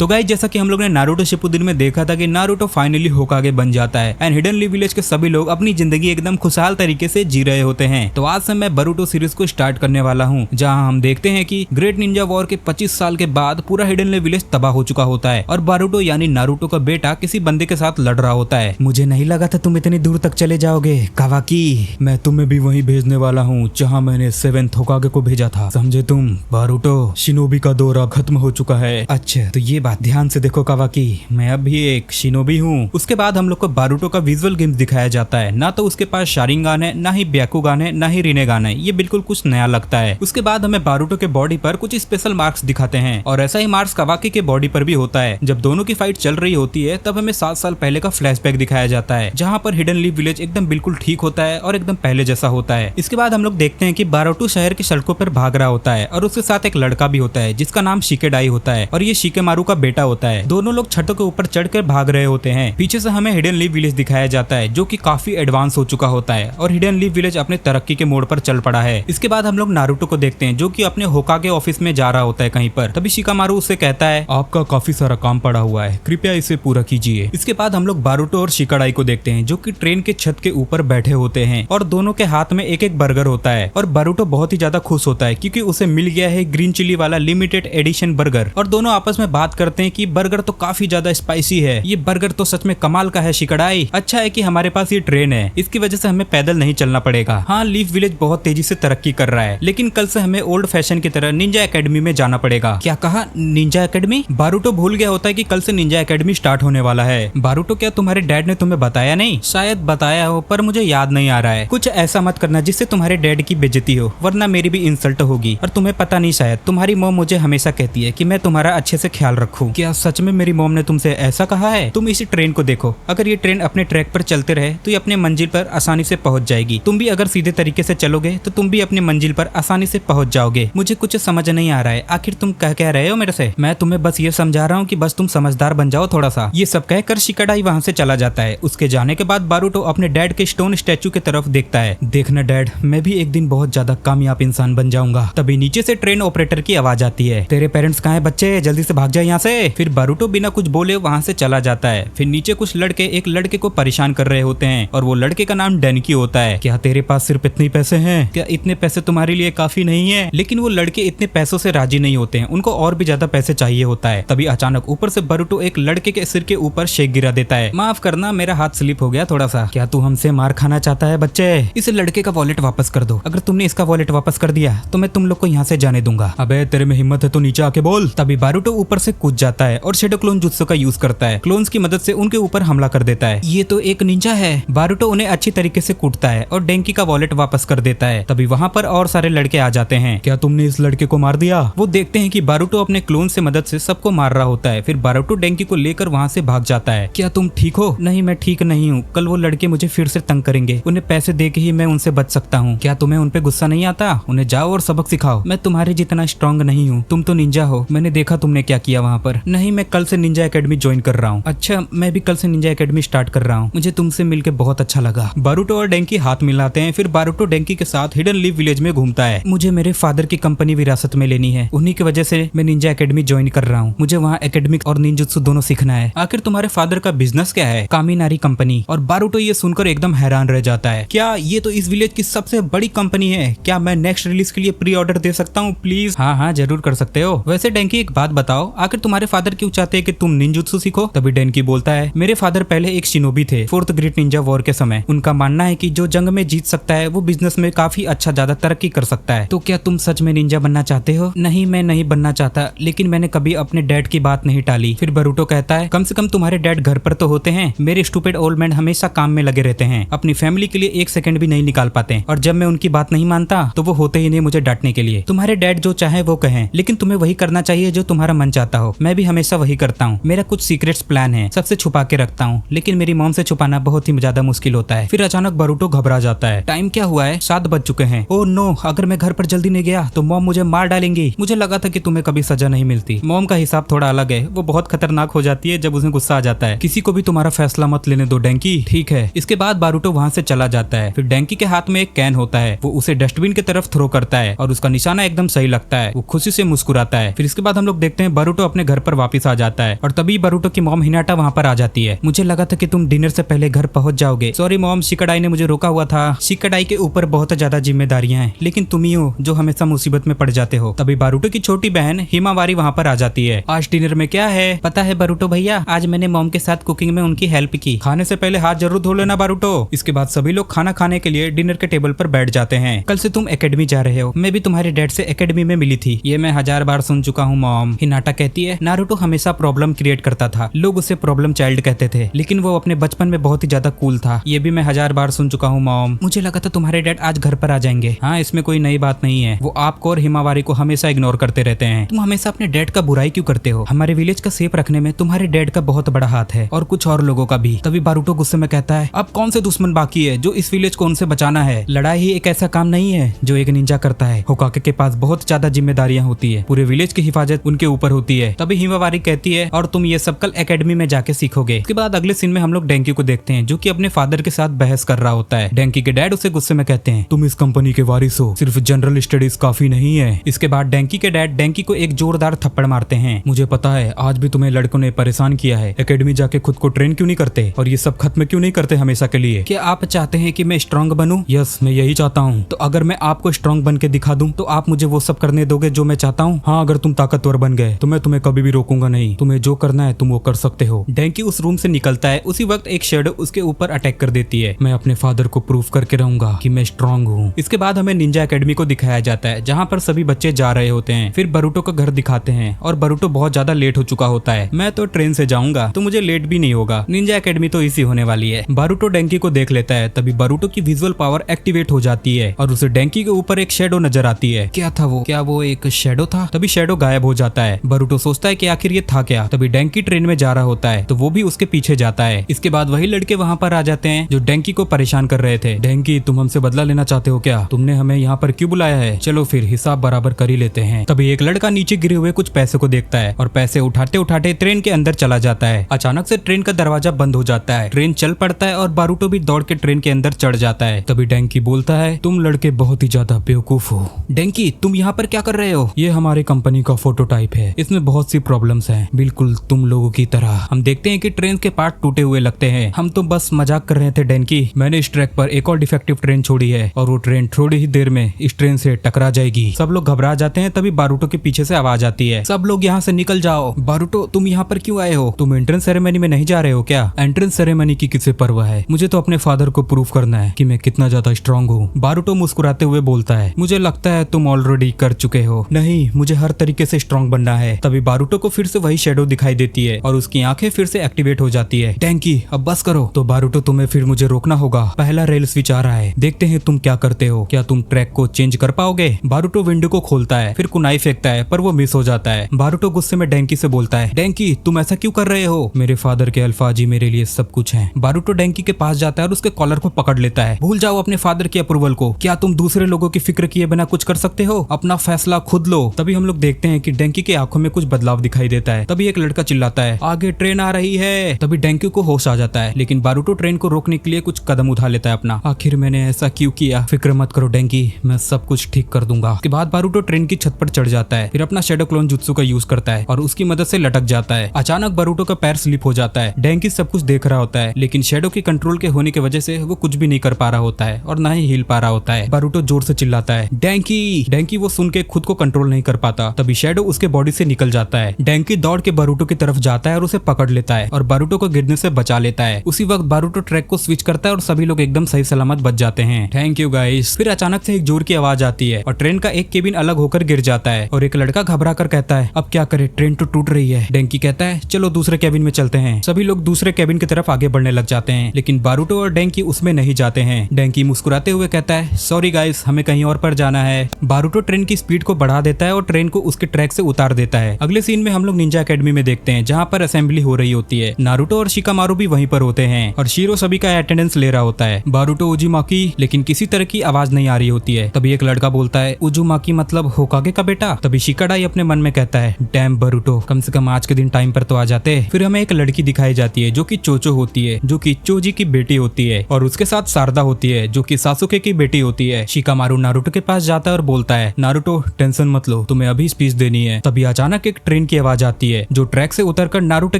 तो गाइस जैसा कि हम लोग ने नारुतो शिपुडिन में देखा था कि नारुतो फाइनली होकागे बन जाता है एंड हिडन लीफ विलेज के सभी लोग अपनी जिंदगी एकदम खुशहाल तरीके से जी रहे होते हैं। तो आज से मैं बोरुतो सीरीज को स्टार्ट करने वाला हूँ, जहाँ हम देखते हैं कि ग्रेट निंजा वॉर के 25 साल के बाद पूरा हिडन लीफ विलेज तबाह हो चुका होता है और बोरुतो यानी नारुतो का बेटा किसी बंदे के साथ लड़ रहा होता है। मुझे नहीं लगा था तुम इतनी दूर तक चले जाओगे कावाकी, मैं तुम्हें भी वहीं भेजने वाला हूँ जहाँ मैंने 7th होकागे को भेजा था, समझे तुम। बोरुतो शिनोबी का दौरा खत्म हो चुका है। अच्छा तो ये बात ध्यान से देखो कावाकी, मैं अब भी एक शिनोबी हूँ। उसके बाद हम लोग को बोरुतो का विजुअल गेम्स दिखाया जाता है, ना तो उसके पास शारिंगान है, ना ही ब्याकुगान है, ना ही रिनेगान है। ये बिल्कुल कुछ नया लगता है। उसके बाद हमें बोरुतो के बॉडी पर कुछ स्पेशल मार्क्स दिखाते हैं और ऐसा ही मार्क्स कावाकी के बॉडी पर भी होता है। जब दोनों की फाइट चल रही होती है तब हमें 7 साल पहले का फ्लैशबैक दिखाया जाता है, जहाँ पर हिडन लीफ विलेज एकदम बिल्कुल ठीक होता है और एकदम पहले जैसा होता है। इसके बाद हम लोग देखते हैं कि बोरुतो शहर की सड़कों पर भाग रहा होता है और उसके साथ एक लड़का भी होता है जिसका नाम शिकेडाई होता है और ये शिकेमारू का बेटा होता है। दोनों लोग छतों के ऊपर चढ़कर भाग रहे होते हैं। पीछे से हमें हिडन लीफ विलेज दिखाया जाता है जो कि काफी एडवांस हो चुका होता है और हिडन लीफ विलेज अपने तरक्की के मोड़ पर चल पड़ा है। इसके बाद हम लोग नारुतो को देखते हैं जो कि अपने होकागे ऑफिस में जा रहा होता है कहीं पर। तभी शिकामारू उससे कहता है आपका काफी सारा काम पड़ा हुआ है, कृपया इसे पूरा कीजिए। इसके बाद हम लोग बोरुतो और शिकाडाई को देखते हैं जो कि ट्रेन के छत के ऊपर बैठे होते हैं और दोनों के हाथ में एक एक बर्गर होता है और बोरुतो बहुत ही ज्यादा खुश होता है क्योंकि उसे मिल गया है ग्रीन चिली वाला लिमिटेड एडिशन बर्गर। और दोनों आपस में बात करते हैं कि बर्गर तो काफी ज्यादा स्पाइसी है, ये बर्गर तो सच में कमाल का है शिकाडाई। अच्छा है कि हमारे पास ये ट्रेन है, इसकी वजह से हमें पैदल नहीं चलना पड़ेगा। हाँ लीफ विलेज बहुत तेजी से तरक्की कर रहा है, लेकिन कल से हमें ओल्ड फैशन की तरह निंजा एकेडमी में जाना पड़ेगा। क्या कहा, निंजा एकेडमी? बोरुतो भूल गया होता है कि कल से निंजा एकेडमी स्टार्ट होने वाला है। बोरुतो क्या तुम्हारे डैड ने तुम्हें बताया नहीं? शायद बताया हो पर मुझे याद नहीं आ रहा है। कुछ ऐसा मत करना जिससे तुम्हारे डैड की बेइज्जती हो, वरना मेरी भी इंसल्ट होगी। और तुम्हें पता नहीं शायद तुम्हारी मॉम मुझे हमेशा कहती है कि मैं तुम्हारा अच्छे से ख्याल रखूं। क्या सच में मेरी मॉम ने तुमसे ऐसा कहा है? तुम इसी ट्रेन को देखो, अगर ये ट्रेन अपने ट्रैक पर चलते रहे तो ये अपने मंजिल पर आसानी से पहुंच जाएगी। तुम भी अगर सीधे तरीके से चलोगे तो तुम भी अपनी मंजिल पर आसानी से पहुंच जाओगे। मुझे कुछ समझ नहीं आ रहा है, आखिर तुम कह रहे हो मेरे से? मैं तुम्हें बस ये समझा रहा हूँ कि बस तुम समझदार बन जाओ थोड़ा सा। ये सब कहकर शिकाडाई वहाँ से चला जाता है। उसके जाने के बाद बोरुतो अपने डैड के स्टोन स्टैचू की तरफ देखता है। देखना डैड, मैं भी एक दिन बहुत ज्यादा कामयाब इंसान बन जाऊंगा। तभी नीचे से ट्रेन ऑपरेटर की आवाज आती है, तेरे पेरेंट्स कहाँ हैं बच्चे, जल्दी से भाग जाए यहाँ से। फिर बोरुतो बिना कुछ बोले वहाँ से चला जाता है। फिर नीचे कुछ लड़के एक लड़के को परेशान कर रहे होते हैं और वो लड़के का नाम डेनकी होता है। क्या तेरे पास सिर्फ इतने पैसे हैं? क्या इतने पैसे तुम्हारे लिए काफी नहीं है? लेकिन वो लड़के इतने पैसों से राजी नहीं होते हैं, उनको और भी ज्यादा पैसे चाहिए होता है। तभी अचानक ऊपर से बोरुतो एक लड़के के सिर के ऊपर शेक गिरा देता है। माफ करना, मेरा हाथ स्लिप हो गया थोड़ा सा। क्या तू हमसे मार खाना चाहता है बच्चे? इस लड़के का वॉलेट वापस कर दो। अगर तुमने इसका वॉलेट वापस कर दिया तो मैं तुम लोग को यहाँ से जाने दूंगा। अबे तेरे में हिम्मत है तो नीचे आके बोल। तभी बोरुतो ऊपर से कूद जाता है और शैडो क्लोन जुत्सु का यूज करता है। क्लोन्स की मदद से उनके ऊपर हमला कर देता है। ये तो एक निंजा है। बोरुतो उन्हें अच्छी तरीके से कूटता है और डेंकी का वॉलेट वापस कर देता है। तभी वहाँ पर और सारे लड़के आ जाते हैं। क्या तुमने इस लड़के को मार दिया? वो देखते हैं कि बोरुतो अपने क्लोन से मदद से सबको मार रहा होता है। फिर बोरुतो डेंकी को लेकर वहाँ से भाग जाता है। क्या तुम ठीक हो? नहीं मैं ठीक नहीं हूँ, कल वो लड़के मुझे फिर से तंग करेंगे, उन्हें पैसे दे के ही मैं उनसे बच सकता हूँ। क्या तुम्हें उन पे गुस्सा नहीं आता? उन्हें जाओ और सबक सिखाओ। मैं तुम्हारे जितना स्ट्रांग नहीं हूँ, तुम तो निंजा हो, मैंने देखा तुमने क्या किया वहाँ पर। नहीं मैं कल से निंजा एकेडमी ज्वाइन कर रहा हूँ। अच्छा मैं भी कल से निंजा एकेडमी स्टार्ट कर रहा हूँ, मुझे तुमसे मिलकर बहुत अच्छा लगा। बोरुतो और डेंकी हाथ मिलाते हैं। फिर बोरुतो डेंकी के साथ हिडन लीफ विलेज में घूमता है। मुझे मेरे फादर की कंपनी विरासत में लेनी है, उन्हीं की वजह से मैं निंजा एकेडमी ज्वाइन कर रहा हूँ। मुझे वहाँ एकेडमिक और निंजुत्सु दोनों सीखना है। आखिर तुम्हारे फादर का बिजनेस क्या है? कामिनारी कंपनी। और बोरुतो ये सुनकर एकदम हैरान रह जाता है। क्या ये तो इस विलेज की सबसे बड़ी कंपनी है? क्या मैं नेक्स्ट रिलीज के लिए प्री ऑर्डर दे सकता हूँ प्लीज? हाँ हाँ जरूर कर सकते हो। वैसे डेंकी एक बात बताओ, आखिर तुम्हारे फादर क्यों चाहते हैं कि तुम निंजुत्सु सीखो? तभी डेंकी बोलता है मेरे फादर पहले एक शिनोबी थे 4th ग्रेट निंजा वॉर के समय। उनका मानना है कि जो जंग में जीत सकता है वो बिजनेस में काफी अच्छा ज्यादा तरक्की कर सकता है। तो क्या तुम सच में निंजा बनना चाहते हो? नहीं मैं नहीं बनना चाहता, लेकिन मैंने कभी अपने डैड की बात नहीं टाली। फिर बोरुतो कहता है कम से कम तुम्हारे डैड घर पर तो होते हैं, मेरे स्टूपिड ओल्ड मैन हमेशा काम में लगे रहते हैं, अपनी फैमिली के लिए 1 सेकंड भी नहीं निकाल पाते और जब मैं उनकी बात नहीं मानता तो वो होते ही नहीं मुझे डांटने के लिए। तुम्हारे डैड जो चाहे वो कहें, लेकिन तुम्हें वही करना चाहिए जो तुम्हारा मन चाहता हो। मैं भी हमेशा वही करता हूँ। मेरा कुछ सीक्रेट्स प्लान है, सबसे छुपा के रखता हूँ, लेकिन मेरी मॉम से छुपाना बहुत ही ज्यादा मुश्किल होता है। फिर अचानक बोरुतो घबरा जाता है। टाइम क्या हुआ है? 7 बज चुके हैं। ओह नो, अगर मैं घर पर जल्दी नहीं गया तो मॉम मुझे मार डालेंगी। मुझे लगा था कि तुम्हें कभी सजा नहीं मिलती। मॉम का हिसाब थोड़ा अलग है, वो बहुत खतरनाक हो जाती है जब उसे गुस्सा आ जाता है। किसी को भी तुम्हारा फैसला मत लेने दो डेंकी, ठीक है? इसके बाद बोरुतो वहाँ से चला जाता है। फिर डेंकी के हाथ में एक कैन होता है, वो उसे डस्टबिन की तरफ थ्रो करता है और उसका निशाना एकदम सही लगता है। वो खुशी से मुस्कुराता है। फिर इसके बाद हम लोग देखते हैं बोरुतो अपने घर पर वापस आ जाता है और तभी बरूटो की मॉम हिनाटा वहाँ पर आ जाती है। मुझे लगा था कि तुम डिनर से पहले घर पहुंच जाओगे। सॉरी मॉम, शिकाडाई ने मुझे रोका हुआ था। शिकाडाई के ऊपर बहुत ज्यादा जिम्मेदारियां हैं, लेकिन तुम ही हो जो हमेशा मुसीबत में पड़ जाते हो। तभी बारूटो की छोटी बहन हिमावारी वहाँ पर आ जाती है। आज डिनर में क्या है पता है बरूटो भैया? आज मैंने मॉम के साथ कुकिंग में उनकी हेल्प की। खाने से पहले हाथ जरूर धो लेना बारूटो। इसके बाद सभी लोग खाना खाने के लिए डिनर के टेबल पर बैठ जाते हैं। कल से तुम एकेडमी जा रहे हो। मैं भी तुम्हारे डैड से एकेडमी में मिली थी। ये मैं 1000 बार सुन चुका हूँ मॉम। हिनाटा कहती है नारुतो हमेशा प्रॉब्लम क्रिएट करता था, लोग उसे प्रॉब्लम चाइल्ड कहते थे, लेकिन वो अपने बचपन में बहुत ही ज्यादा कूल था। ये भी मैं 1000 बार सुन चुका हूँ मॉम। मुझे लगा था तुम्हारे डैड आज घर पर आ जाएंगे। हाँ, इसमें कोई नई बात नहीं है। वो आपको और हिमावारी को हमेशा इग्नोर करते रहते हैं। तुम हमेशा अपने डैड का बुराई क्यों करते हो? हमारे विलेज का सेफ रखने में तुम्हारे डैड का बहुत बड़ा हाथ है और कुछ और लोगों का भी। तभी बारूटो गुस्से में कहता है अब कौन से दुश्मन बाकी है जो इस विलेज को उनसे बचाना है? लड़ाई ही एक ऐसा काम नहीं है जो एक निंजा करता है। होकाके के पास बहुत ज्यादा जिम्मेदारियां होती है। पूरे विलेज की हिफाजत उनके ऊपर होती है। तभी हिमावारी कहती है और तुम ये सब कल एकेडमी में जाके सीखोगे। इसके बाद अगले सीन में हम लोग डेंकी को देखते हैं जो कि अपने फादर के साथ बहस कर रहा होता है। डेंकी के डैड उसे गुस्से में कहते हैं तुम इस कंपनी के वारिस हो, सिर्फ जनरल स्टडीज काफी नहीं है। इसके बाद डेंकी के डैड डेंकी को एक जोरदार थप्पड़ मारते हैं। मुझे पता है आज भी तुम्हें लड़कों ने परेशान किया है। एकेडमी जाके खुद को ट्रेन क्यों नहीं करते और ये सब खत्म क्यों नहीं करते हमेशा के लिए? क्या आप चाहते हैं कि मैं स्ट्रांग बनूं? यस, मैं यही चाहता हूँ। तो अगर मैं आपको स्ट्रांग बन के दिखा दूं तो आप मुझे वो सब करने दोगे जो मैं चाहता हूँ? हाँ, अगर तुम ताकतवर बन गए तो मैं तुम्हें कभी भी रोकूंगा नहीं। तुम्हें जो करना है तुम वो कर सकते हो। डेंकी उस रूम से निकलता है। उसी वक्त एक शेडो उसके ऊपर अटैक कर देती है। मैं अपने फादर को प्रूव करके रहूंगा कि मैं स्ट्रांग हूँ। इसके बाद हमें निंजा एकेडमी को दिखाया जाता है जहाँ पर सभी बच्चे जा रहे होते हैं। फिर बरूटो का घर दिखाते हैं और बरूटो बहुत ज्यादा लेट हो चुका होता है। मैं तो ट्रेन से जाऊंगा तो मुझे लेट भी नहीं होगा। निंजा एकेडमी तो इसी होने वाली है। बारूटो डेंकी को देख लेता है। तभी बारूटो की विजुअल पावर एक्टिवेट हो जाती है और उसे डेंकी के ऊपर एक शेडो नजर आती है। क्या था वो? क्या वो एक शेडो था? तभी शेडो गायब हो जाता है। बारूटो सोचता है कि आखिर ये था क्या। तभी डेंकी ट्रेन में जा रहा होता है तो वो भी उसके पीछे जाता है। इसके बाद वही लड़के वहाँ पर आ जाते हैं जो डेंकी को परेशान कर रहे थे। डेंकी, तुम हमसे बदला लेना चाहते हो क्या? तुमने हमें यहाँ पर क्यों बुलाया है? चलो फिर हिसाब बराबर कर ही लेते हैं। तभी एक लड़का नीचे गिरे हुए कुछ पैसे को देखता है और पैसे उठाते उठाते ट्रेन के अंदर चला जाता है। अचानक से ट्रेन का दरवाजा बंद हो जाता है। ट्रेन चल पड़ता है और बारूटो भी दौड़ के ट्रेन के अंदर चढ़ जाता है। तभी डेंकी बोलता है तुम लड़के बहुत ही ज्यादा बेवकूफ हो। डेंकी, तुम यहाँ पर क्या कर रहे हो? ये हमारी कंपनी का फोटोटाइप है। इसमें बहुत सी प्रॉब्लम्स हैं, बिल्कुल तुम लोगों की तरह। हम देखते हैं कि ट्रेन के पार्ट टूटे हुए लगते हैं। हम तो बस मजाक कर रहे थे डेंकी। मैंने इस ट्रैक पर एक और डिफेक्टिव ट्रेन छोड़ी है और वो ट्रेन थोड़ी ही देर में इस ट्रेन से टकरा जाएगी। सब लोग घबरा जाते हैं। तभी बारूटो के पीछे से आवाज आती है सब लोग यहाँ से निकल जाओ। बारूटो, तुम यहाँ पर क्यों आए हो? तुम एंट्रेंस सेरेमनी में नहीं जा रहे हो क्या? एंट्रेंस सेरेमनी की किसे परवाह है? मुझे तो अपने फादर को प्रूव करना है कि मैं कितना ज्यादा स्ट्रांग हूँ। बारूटो मुस्कुराते हुए बोलता है मुझे लगता है तुम ऑलरेडी कर चुके हो। नहीं, मुझे हर तरीके से स्ट्रांग बनना है। तभी बारूटो को फिर से वही शेडो दिखाई देती है और उसकी आंखें फिर से एक्टिवेट हो जाती है। डेंकी, अब बस करो। तो बारूटो, तुम्हें फिर मुझे रोकना होगा। पहला रेल स्विच आ रहा है, देखते हैं तुम क्या करते हो। क्या तुम ट्रैक को चेंज कर पाओगे? बारूटो विंडो को खोलता है, फिर कुनाई फेंकता है पर वो मिस हो जाता है। बारूटो गुस्से में डेंकी से बोलता है डेंकी, तुम ऐसा क्यों कर रहे हो? मेरे फादर के अल्फाज ही मेरे लिए सब कुछ है। बारूटो डेंकी के पास जाता है और उसके कॉलर को पकड़ लेता है। भूल जाओ अपने फादर की अप्रूवल को। क्या तुम दूसरे लोगों की फिक्र किए बिना कुछ कर सकते हो? अपना फैसला खुद लो। तभी हम लोग देखते हैं कि डेंकी की आंखों में कुछ बदलाव दिखाई देता है। तभी एक लड़का चिल्लाता है आगे ट्रेन आ रही है। तभी डेंकी को होश आ जाता है, लेकिन बारूटो ट्रेन को रोकने के लिए कुछ कदम उठा लेता है अपना। आखिर मैंने ऐसा क्यों किया? फिक्र मत करो डेंकी, मैं सब कुछ ठीक कर दूंगा। उसके बाद बारूटो ट्रेन की छत पर चढ़ जाता है, फिर अपना शेडो क्लोन जुत्सु का यूज करता है और उसकी मदद से लटक जाता है। अचानक बारूटो का पैर स्लिप हो जाता है। डेंकी सब कुछ देख रहा होता है, लेकिन शेडो के कंट्रोल के होने की वजह से वो कुछ भी नहीं कर पा रहा होता है और ना ही हिल पा रहा होता है। बारूटो जोर से चिल्लाता है डेंकी। डेंकी वो सुन के खुद को कंट्रोल नहीं कर पाता। तभी शेडो उसके बॉडी से निकल जाता है। डेंकी दौड़ के बारूटो की तरफ जाता है और उसे पकड़ लेता है और बारूटो को गिरने से बचा लेता है। उसी वक्त बारूटो ट्रैक को स्विच करता है और सभी लोग एकदम सही सलामत बच जाते हैं। Thank you guys. फिर अचानक से एक जोर की आवाज आती है और ट्रेन का एक केबिन अलग होकर गिर जाता है और एक लड़का घबरा कर कहता है अब क्या करे, ट्रेन तो टूट रही है। डेंकी कहता है चलो दूसरे केबिन में चलते हैं। सभी लोग दूसरे केबिन की तरफ आगे बढ़ने लग जाते हैं, लेकिन बारूटो और डेंकी उसमें नहीं जाते हैं। डेंकी मुस्कुराते हुए कहता है सॉरी गाइस, हमें कहीं और पर जाना है। बारूटो ट्रेन की स्पीड को बढ़ा देता है और ट्रेन को उसके ट्रैक से उतार देता है। अगले सीन में हम लोग निंजा एकेडमी में देखते हैं जहाँ पर असेंबली हो रही होती है। नारुतो और शिकामारू भी वहीं पर होते हैं और शीरो सभी का अटेंडेंस ले रहा होता है। बारूटो उजुमाकी, लेकिन किसी तरह की आवाज नहीं आ रही होती है। तभी एक लड़का बोलता है उजुमाकी मतलब होकागे का बेटा। तभी शिकाडाई अपने मन में कहता है डैम बारूटो, कम से कम आज के दिन टाइम पर तो आ जाते। फिर हमें एक लड़की दिखाई जाती है जो कि चोचो होती है, जो कि चोजी की बेटी होती है, और उसके साथ शारदा होती है जो कि सासुके की बेटी होती है। शिकामारू नारुतो के पास जाता है और बोलता है नारुतो टेंशन मत लो, तुम्हें अभी स्पीच देनी है। तभी अचानक एक ट्रेन की आवाज आती है जो ट्रैक से उतरकर नारुतो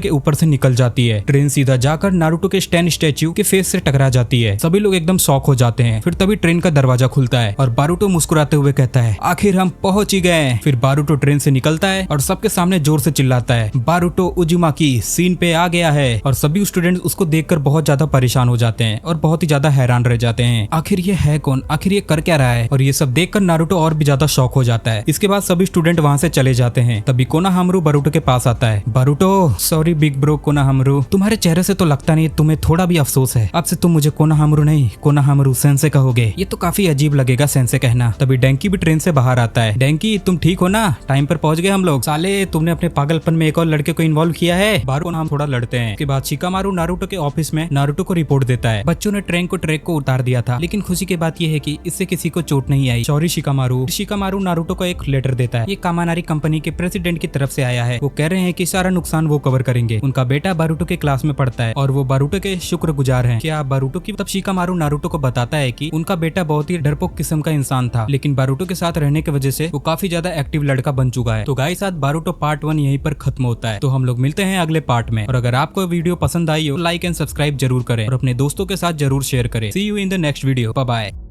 के ऊपर से निकल जाती है। ट्रेन सीधा जाकर नारुतो के स्टैन स्टैच्यू के फेस से टकरा जाती है। सभी लोग एकदम शॉक हो जाते हैं। फिर तभी ट्रेन का दरवाजा खुलता है और बारूटो मुस्कुराते हुए कहता है, आखिर हम पहुंच ही गए। फिर बारूटो ट्रेन से निकलता है और सबके सामने जोर से चिल्लाता है, बारूटो उजुमाकी सीन पे आ गया है। और सभी स्टूडेंट्स उसको देखकर बहुत ज्यादा परेशान हो जाते हैं और बहुत ही ज्यादा हैरान रह जाते हैं, आखिर ये है कौन, आखिर ये कर क्या रहा है। और ये सब देखकर नारुतो और भी ज्यादा शॉक हो जाता है। इसके बाद सभी स्टूडेंट वहाँ से चले जाते हैं। तभी कोनोहामारू बारूटो के पास आता है। बारूटो, सॉरी बिग ब्रो कोनोहामारू, तुम्हारे चेहरे से तो लगता नहीं तुम्हें थोड़ा भी अफसोस है। अब से तुम मुझे कोनोहामारू नहीं कोनोहामारू सेंसे कहोगे। ये तो काफी अजीब लगेगा सेंसे कहना। तभी डेंकी भी ट्रेन से बाहर आता है। डेंकी, तुम ठीक हो ना? टाइम पर पहुंच गए हम लोग। साले, तुमने अपने पागलपन में एक और लड़के को इन्वॉल्व किया है। बारूटो हम थोड़ा लड़ते हैं। उसके बाद शिकामारू नारुतो के ऑफिस में नारुतो को रिपोर्ट देता है, बच्चों ने ट्रेन को उतार दिया था, लेकिन खुशी की बात यह है कि इससे किसी को चोट नहीं आई। Sorry Shikamaru. शिकामारू नारुतो को एक लेटर देता है। ये कामानारी कंपनी के प्रेसिडेंट की तरफ से आया है। वो कह रहे हैं कि सारा नुकसान वो कवर करेंगे। उनका बेटा बारूटो के क्लास में पढ़ता है और वो बारूटो के शुक्रगुजार हैं। क्या बारूटो की? तब शिकामारू नारुतो को बताता है कि उनका बेटा बहुत ही डरपोक किस्म का इंसान था, लेकिन बारूटो के साथ रहने की वजह से वो काफी ज्यादा एक्टिव लड़का बन चुका है। तो गाइस, आज बारूटो पार्ट 1 यहीं पर खत्म होता है। तो हम लोग मिलते हैं अगले पार्ट में। और अगर आपको वीडियो पसंद आई हो, लाइक एंड सब्सक्राइब जरूर करें और अपने दोस्तों के साथ जरूर शेयर करें। See you in the next video. Bye bye.